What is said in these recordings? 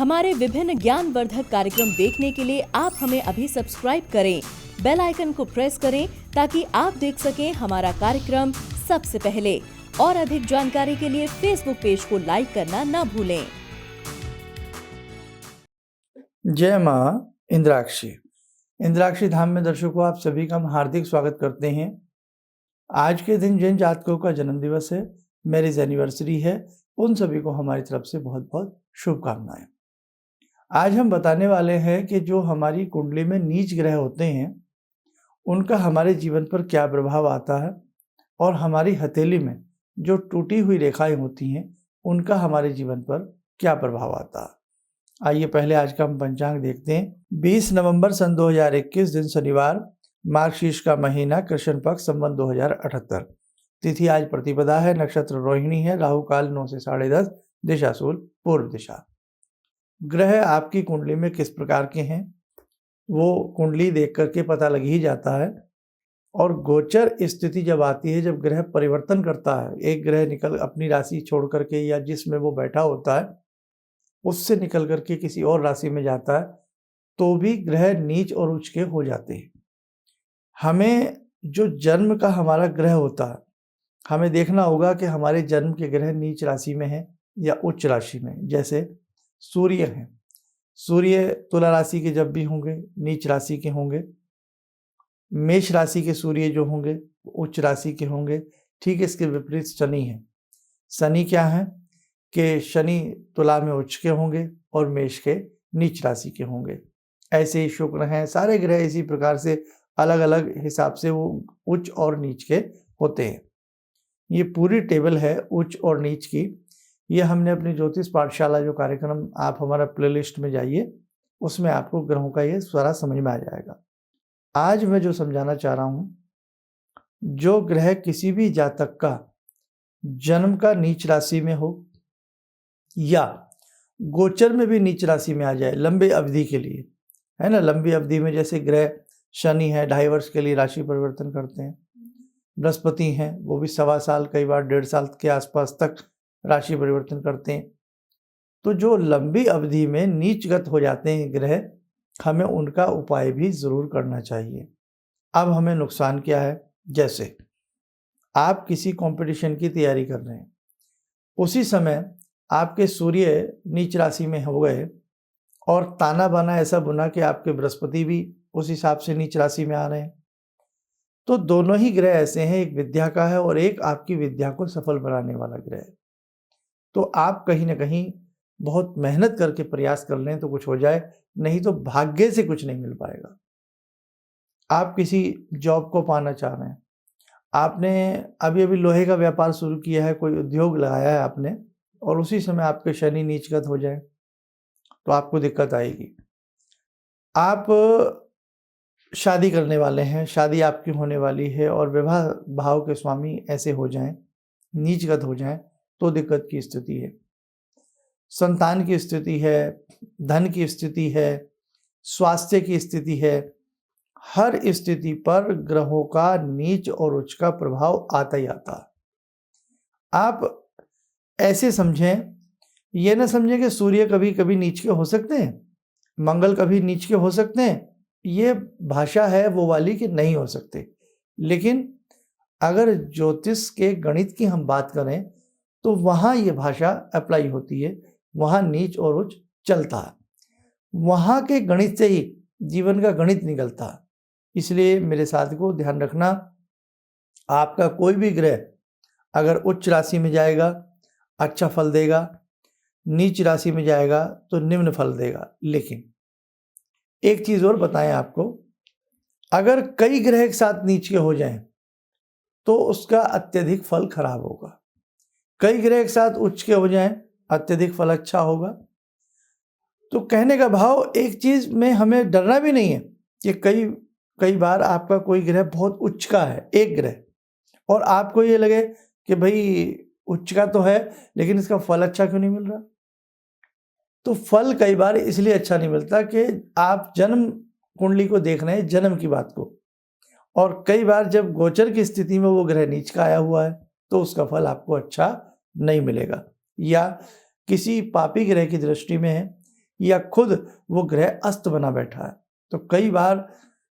हमारे विभिन्न ज्ञानवर्धक कार्यक्रम देखने के लिए आप हमें अभी सब्सक्राइब करें, बेल आइकन को प्रेस करें ताकि आप देख सकें हमारा कार्यक्रम सबसे पहले। और अधिक जानकारी के लिए फेसबुक पेज को लाइक करना न भूलें। जय माँ इंद्राक्षी। इंद्राक्षी धाम में दर्शकों आप सभी का हम हार्दिक स्वागत करते हैं। आज के दिन जिन जातकों का जन्म दिवस है, मैरिज एनिवर्सरी है, उन सभी को हमारी तरफ से बहुत बहुत शुभकामनाएं। आज हम बताने वाले हैं कि जो हमारी कुंडली में नीच ग्रह होते हैं उनका हमारे जीवन पर क्या प्रभाव आता है और हमारी हथेली में जो टूटी हुई रेखाएं होती हैं उनका हमारे जीवन पर क्या प्रभाव आता है। आइए पहले आज का हम पंचांग देखते हैं। 20 नवंबर सन 2021 दिन शनिवार, मार्गशीर्ष का महीना, कृष्ण पक्ष, संवत 2078। तिथि आज प्रतिपदा है, नक्षत्र रोहिणी है, राहु काल 9 से 10:30, दिशा सूल पूर्व दिशा। ग्रह आपकी कुंडली में किस प्रकार के हैं वो कुंडली देख करके पता लग ही जाता है। और गोचर स्थिति जब आती है, जब ग्रह परिवर्तन करता है, एक ग्रह निकल अपनी राशि छोड़ करके या जिसमें वो बैठा होता है उससे निकल करके किसी और राशि में जाता है, तो भी ग्रह नीच और उच्च के हो जाते हैं। हमें जो जन्म का हमारा ग्रह होता है, हमें देखना होगा कि हमारे जन्म के ग्रह नीच राशि में है या उच्च राशि में। जैसे सूर्य है, सूर्य तुला राशि के जब भी होंगे नीच राशि के होंगे। मेष राशि के सूर्य जो होंगे उच्च राशि के होंगे। ठीक इसके विपरीत शनि है। शनि क्या है कि शनि तुला में उच्च के होंगे और मेष के नीच राशि के होंगे। ऐसे ही शुक्र हैं। सारे ग्रह इसी प्रकार से अलग अलग हिसाब से वो उच्च और नीच के होते हैं। ये पूरी टेबल है उच्च और नीच की। ये हमने अपनी ज्योतिष पाठशाला जो कार्यक्रम, आप हमारा प्लेलिस्ट में जाइए, उसमें आपको ग्रहों का ये सारा समझ में आ जाएगा। आज मैं जो समझाना चाह रहा हूँ, जो ग्रह किसी भी जातक का जन्म का नीच राशि में हो या गोचर में भी नीच राशि में आ जाए लंबे अवधि के लिए, है ना, लंबी अवधि में, जैसे ग्रह शनि है 2.5 वर्ष के लिए राशि परिवर्तन करते हैं। बृहस्पति हैं, वो भी 1.25 साल, कई बार 1.5 साल के आसपास तक राशि परिवर्तन करते हैं। तो जो लंबी अवधि में नीचगत हो जाते हैं ग्रह, हमें उनका उपाय भी जरूर करना चाहिए। अब हमें नुकसान क्या है, जैसे आप किसी कंपटीशन की तैयारी कर रहे हैं, उसी समय आपके सूर्य नीच राशि में हो गए और ताना बाना ऐसा बुना कि आपके बृहस्पति भी उस हिसाब से नीच राशि में आ रहे हैं, तो दोनों ही ग्रह ऐसे हैं, एक विद्या का है और एक आपकी विद्या को सफल बनाने वाला ग्रह है। तो आप कहीं ना कहीं बहुत मेहनत करके प्रयास कर लें तो कुछ हो जाए, नहीं तो भाग्य से कुछ नहीं मिल पाएगा। आप किसी जॉब को पाना चाह रहे हैं, आपने अभी लोहे का व्यापार शुरू किया है, कोई उद्योग लगाया है आपने, और उसी समय आपके शनि नीचगत हो जाए तो आपको दिक्कत आएगी। आप शादी करने वाले हैं, शादी आपकी होने वाली है और विवाह भाव के स्वामी ऐसे हो जाएं, नीचगत हो जाएं, तो दिक्कत की स्थिति है। संतान की स्थिति है, धन की स्थिति है, स्वास्थ्य की स्थिति है, हर स्थिति पर ग्रहों का नीच और उच्च का प्रभाव आता ही आता है। आप ऐसे समझें, ये ना समझें कि सूर्य कभी कभी नीच के हो सकते हैं, मंगल कभी नीच के हो सकते हैं। ये भाषा है वो वाली कि नहीं हो सकते, लेकिन अगर ज्योतिष के गणित की हम बात करें तो वहाँ ये भाषा अप्लाई होती है, वहाँ नीच और उच्च चलता है, वहाँ के गणित से ही जीवन का गणित निकलता है। इसलिए मेरे साथी को ध्यान रखना, आपका कोई भी ग्रह अगर उच्च राशि में जाएगा अच्छा फल देगा, नीच राशि में जाएगा तो निम्न फल देगा। लेकिन एक चीज और बताएं आपको, अगर कई ग्रह एक साथ नीच के हो जाएं तो उसका अत्यधिक फल खराब होगा। कई ग्रह एक साथ उच्च के हो जाएं, अत्यधिक फल अच्छा होगा। तो कहने का भाव, एक चीज में हमें डरना भी नहीं है कि कई बार आपका कोई ग्रह बहुत उच्च का है, एक ग्रह, और आपको ये लगे कि भाई उच्च का तो है लेकिन इसका फल अच्छा क्यों नहीं मिल रहा। तो फल कई बार इसलिए अच्छा नहीं मिलता कि आप जन्म कुंडली को देख रहे हैं, जन्म की बात को, और कई बार जब गोचर की स्थिति में वो ग्रह नीच का आया हुआ है तो उसका फल आपको अच्छा नहीं मिलेगा। या किसी पापी ग्रह की दृष्टि में है, या खुद वो ग्रह अस्त बना बैठा है। तो कई बार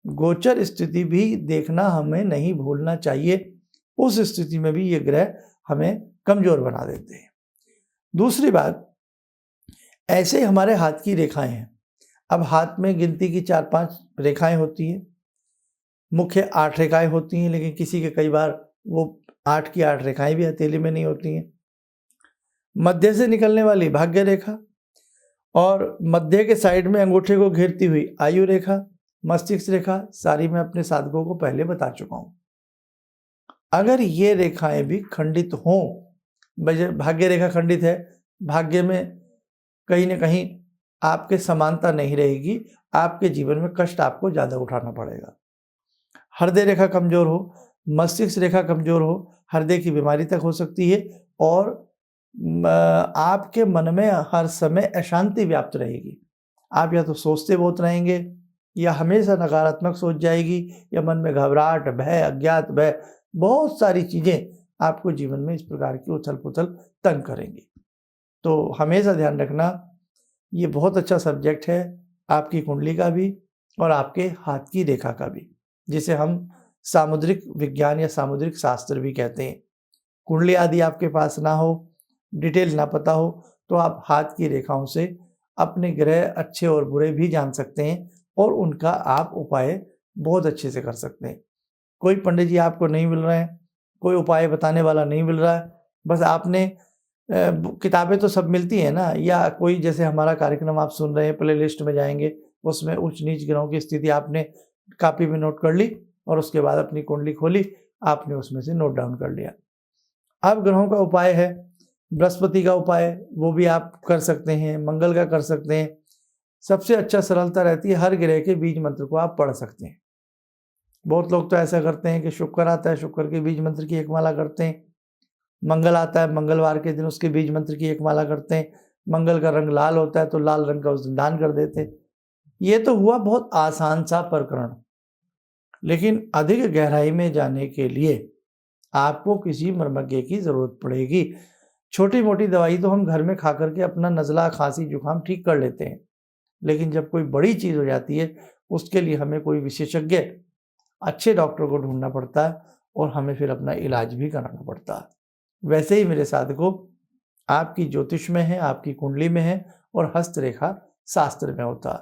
गोचर स्थिति भी देखना हमें नहीं भूलना चाहिए। उस स्थिति में भी ये ग्रह हमें कमजोर बना देते हैं। दूसरी बात, ऐसे हमारे हाथ की रेखाएं हैं। अब हाथ में गिनती की 4-5 रेखाएं होती हैं, मुख्य 8 रेखाएं होती हैं, लेकिन किसी के कई बार वो 8 की 8 रेखाएं भी हथेली में नहीं होती हैं। मध्य से निकलने वाली भाग्य रेखा और मध्य के साइड में अंगूठे को घेरती हुई आयु रेखा, मस्तिष्क रेखा, सारी मैं अपने साधकों को पहले बता चुका हूं। अगर ये रेखाएं भी खंडित हों, भाग्य रेखा खंडित है, भाग्य में कहीं ना कहीं आपके समानता नहीं रहेगी, आपके जीवन में कष्ट आपको ज़्यादा उठाना पड़ेगा। हृदय रेखा कमजोर हो, मस्तिष्क रेखा कमजोर हो, हृदय की बीमारी तक हो सकती है और आपके मन में हर समय अशांति व्याप्त रहेगी। आप या तो सोचते बहुत रहेंगे या हमेशा नकारात्मक सोच जाएगी या मन में घबराहट, भय, अज्ञात भय, बहुत सारी चीज़ें आपको जीवन में इस प्रकार की उथल पुथल तंग करेंगी। तो हमेशा ध्यान रखना, ये बहुत अच्छा सब्जेक्ट है आपकी कुंडली का भी और आपके हाथ की रेखा का भी, जिसे हम सामुद्रिक विज्ञान या सामुद्रिक शास्त्र भी कहते हैं। कुंडली आदि आपके पास ना हो, डिटेल ना पता हो, तो आप हाथ की रेखाओं से अपने ग्रह अच्छे और बुरे भी जान सकते हैं और उनका आप उपाय बहुत अच्छे से कर सकते हैं। कोई पंडित जी आपको नहीं मिल रहे हैं, कोई उपाय बताने वाला नहीं मिल रहा है, बस आपने किताबें तो सब मिलती हैं ना, या कोई जैसे हमारा कार्यक्रम आप सुन रहे हैं, प्ले लिस्ट में जाएंगे, उसमें उच्च नीच ग्रहों की स्थिति आपने कॉपी में नोट कर ली और उसके बाद अपनी कुंडली खोली, आपने उसमें से नोट डाउन कर लिया। अब ग्रहों का उपाय है, बृहस्पति का उपाय वो भी आप कर सकते हैं, मंगल का कर सकते हैं। सबसे अच्छा सरलता रहती है, हर ग्रह के बीज मंत्र को आप पढ़ सकते हैं। बहुत लोग तो ऐसा करते हैं कि शुक्र आता है, शुक्र के बीज मंत्र की एक माला करते हैं, मंगल आता है, मंगलवार के दिन उसके बीज मंत्र की एक माला करते हैं, मंगल का रंग लाल होता है तो लाल रंग का उस दिन दान कर देते हैं। ये तो हुआ बहुत आसान सा प्रकरण, लेकिन अधिक गहराई में जाने के लिए आपको किसी मर्मज्ञ की जरूरत पड़ेगी। छोटी मोटी दवाई तो हम घर में खा करके अपना नज़ला, खांसी, जुकाम ठीक कर लेते हैं, लेकिन जब कोई बड़ी चीज़ हो जाती है उसके लिए हमें कोई विशेषज्ञ, अच्छे डॉक्टर को ढूंढना पड़ता है और हमें फिर अपना इलाज भी कराना पड़ता है। वैसे ही मेरे साधकों, आपकी ज्योतिष में है, आपकी कुंडली में है और हस्तरेखा शास्त्र में होता है।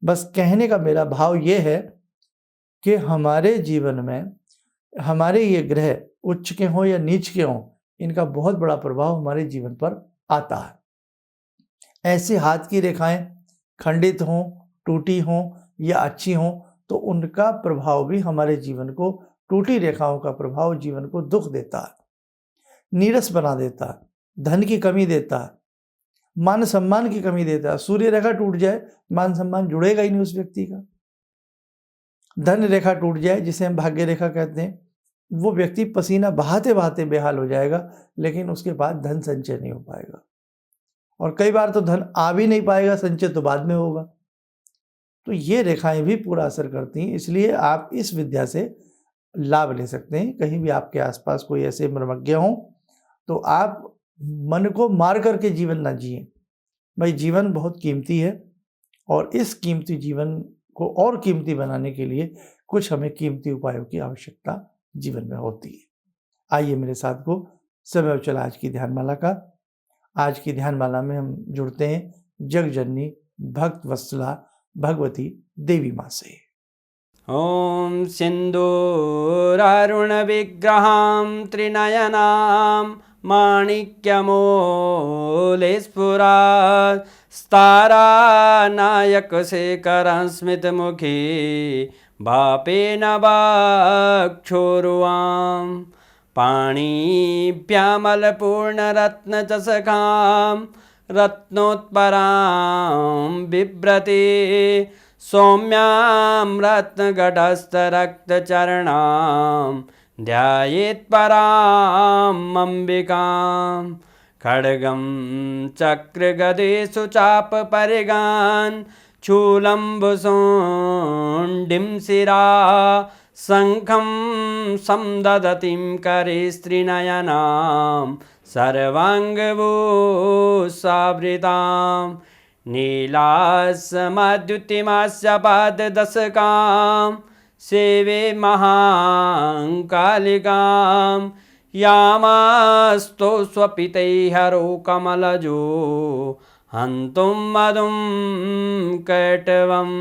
बस कहने का मेरा भाव ये है कि हमारे जीवन में हमारे ये ग्रह उच्च के हों या नीच के हों, इनका बहुत बड़ा प्रभाव हमारे जीवन पर आता है। ऐसे हाथ की रेखाएं खंडित हों, टूटी हों या अच्छी हों, तो उनका प्रभाव भी हमारे जीवन को, टूटी रेखाओं का प्रभाव जीवन को दुख देता है, नीरस बना देता है, धन की कमी देता है, मान सम्मान की कमी देता है। सूर्य रेखा टूट जाए, मान सम्मान जुड़ेगा ही नहीं उस व्यक्ति का। धन रेखा टूट जाए, जिसे हम भाग्य रेखा कहते हैं, वो व्यक्ति पसीना बहाते बहाते बेहाल हो जाएगा, लेकिन उसके बाद धन संचय नहीं हो पाएगा और कई बार तो धन आ भी नहीं पाएगा, संचय तो बाद में होगा। तो ये रेखाएं भी पूरा असर करती हैं, इसलिए आप इस विद्या से लाभ ले सकते हैं। कहीं भी आपके आसपास कोई ऐसे मर्मज्ञ हों तो आप मन को मार करके जीवन ना जिए। भाई, जीवन बहुत कीमती है और इस कीमती जीवन को और कीमती बनाने के लिए कुछ हमें कीमती उपायों की आवश्यकता जीवन में होती है। आइए मेरे साथ को समय हो चला आज की ध्यानमाला का। आज की ध्यानमाला में हम जुड़ते हैं जगजननी भक्त वत्सला भगवती देवी माँ से। ॐ सिन्दूरारुण विग्रहां त्रिनयनां माणिक्यमूले स्फुरात् स्तारानायकशेखरं स्मितमुखी भापेन वक्षोरुवां पाणिभ्यामलपूर्णरत्नचषकां रत्नोत्परां बिभ्रति सौम्यां रत्नघटस्थरक्तचरणां ध्यायेत्पराम् अम्बिकां खड्गं चक्रगदेषु चापपरिगान् शूलम्बुशुण्डिं शिरा शङ्खं संदधतीं करे स्त्रीनयनां सर्वाङ्गभूषावृतां नीलास्मद्युतिमास्य पाददशकां सेवे महाकालिकां यामास्तो स्वपितैहरो कमलजो हन्तुं मधुं कैटवम्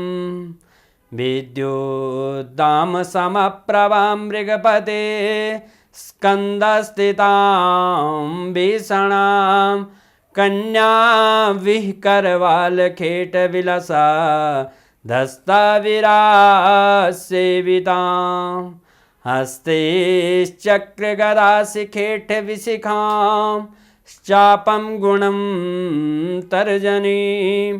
विद्युद्दाम समप्रभां मृगपते स्कन्दस्थितां भीषणां कन्या विहकरवालखेटविलसा धस्ताविरासेवितां हस्तैश्चक्रगदाशिखेटविशिखां चापं गुणं तर्जनीं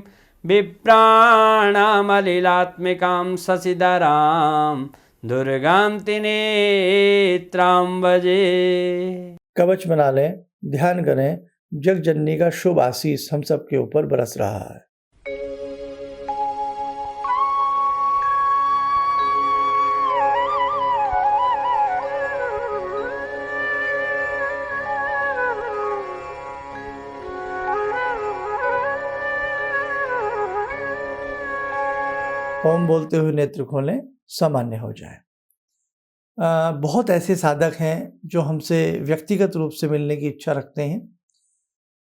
विप्राणामलिलात्मिकां शशिधरां दुर्गां त्रिनेत्रां भजे। कवच बना लें, ध्यान करें, जगजननी का शुभ आशीष हम सबके ऊपर बरस रहा है। ओम बोलते हुए नेत्र खोलें, सामान्य हो जाए। बहुत ऐसे साधक हैं जो हमसे व्यक्तिगत रूप से मिलने की इच्छा रखते हैं,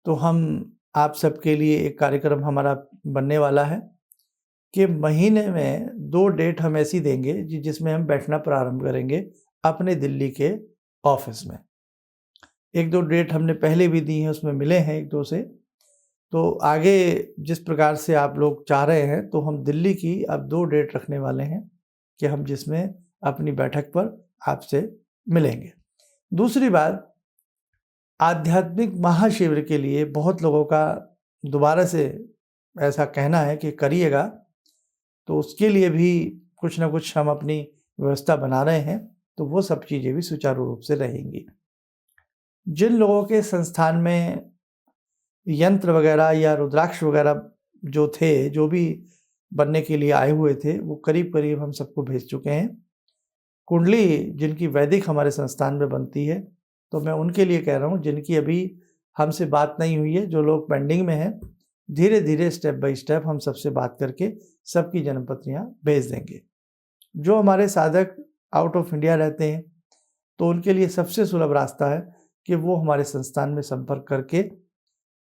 तो हम आप सबके लिए एक कार्यक्रम हमारा बनने वाला है कि महीने में 2 डेट हम ऐसी देंगे जिसमें हम बैठना प्रारंभ करेंगे अपने दिल्ली के ऑफिस में। 1-2 डेट हमने पहले भी दी हैं, उसमें मिले हैं 1-2 से। तो आगे जिस प्रकार से आप लोग चाह रहे हैं, तो हम दिल्ली की अब 2 डेट रखने वाले हैं कि हम जिसमें अपनी बैठक पर आपसे मिलेंगे। दूसरी बात, आध्यात्मिक महाशिविर के लिए बहुत लोगों का दोबारा से ऐसा कहना है कि करिएगा, तो उसके लिए भी कुछ ना कुछ हम अपनी व्यवस्था बना रहे हैं, तो वो सब चीज़ें भी सुचारू रूप से रहेंगी। जिन लोगों के संस्थान में यंत्र वगैरह या रुद्राक्ष वगैरह जो थे, जो भी बनने के लिए आए हुए थे, वो करीब करीब हम सबको भेज चुके हैं। कुंडली जिनकी वैदिक हमारे संस्थान में बनती है, तो मैं उनके लिए कह रहा हूँ जिनकी अभी हमसे बात नहीं हुई है, जो लोग पेंडिंग में हैं, धीरे धीरे स्टेप बाय स्टेप हम सबसे बात करके सबकी जन्मपत्रियाँ भेज देंगे। जो हमारे साधक आउट ऑफ इंडिया रहते हैं, तो उनके लिए सबसे सुलभ रास्ता है कि वो हमारे संस्थान में संपर्क करके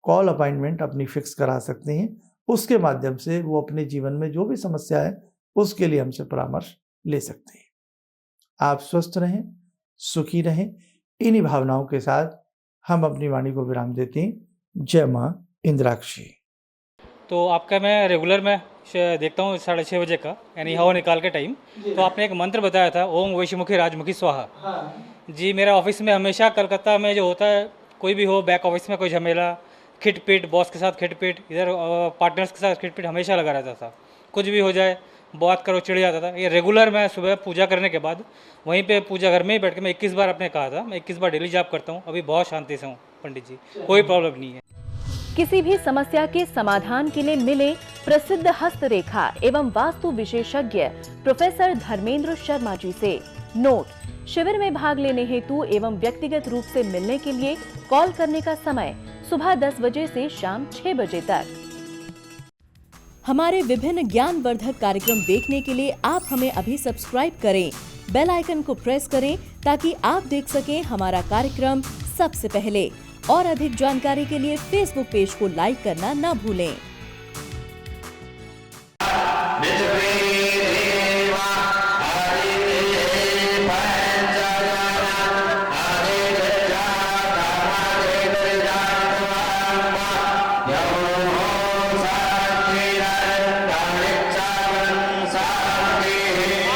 कॉल अपॉइंटमेंट अपनी फिक्स करा सकते हैं। उसके माध्यम से वो अपने जीवन में जो भी समस्या है उसके लिए हमसे परामर्श ले सकते हैं। आप स्वस्थ रहें, सुखी रहें, इन्हीं भावनाओं के साथ हम अपनी वाणी को विराम देते हैं। जय माँ इंद्राक्षी। तो आपका मैं रेगुलर में देखता हूँ 6:30 बजे का, यानी हवा निकाल के टाइम। तो आपने एक मंत्र बताया था, ओम वैश्यमुखी राजमुखी स्वाहा। जी, मेरा ऑफिस में हमेशा कलकत्ता में जो होता है, कोई भी हो, बैक ऑफिस में कोई झमेला, खिटपिट, बॉस के साथ खिटपिट, इधर पार्टनर्स के साथ खिटपिट हमेशा लगा रहता था। कुछ भी हो जाए, बात करो, चिढ़ जाता था। ये रेगुलर मैं सुबह पूजा करने के बाद वहीं पे पूजा घर में ही बैठ के मैं 21 बार आपने कहा था, मैं 21 बार डेली जाप करता हूँ। अभी बहुत शांति से हूँ पंडित जी, कोई प्रॉब्लम नहीं है। किसी भी समस्या के समाधान के लिए मिले प्रसिद्ध हस्तरेखा एवं वास्तु विशेषज्ञ प्रोफेसर धर्मेंद्र शर्मा जी से। नोट: शिविर में भाग लेने हेतु एवं व्यक्तिगत रूप से मिलने के लिए कॉल करने का समय सुबह 10 बजे से शाम 6 बजे तक। हमारे विभिन्न ज्ञानवर्धक कार्यक्रम देखने के लिए आप हमें अभी सब्सक्राइब करें, बेल आइकन को प्रेस करें ताकि आप देख सकें हमारा कार्यक्रम सबसे पहले। और अधिक जानकारी के लिए फेसबुक पेज को लाइक करना न भूलें।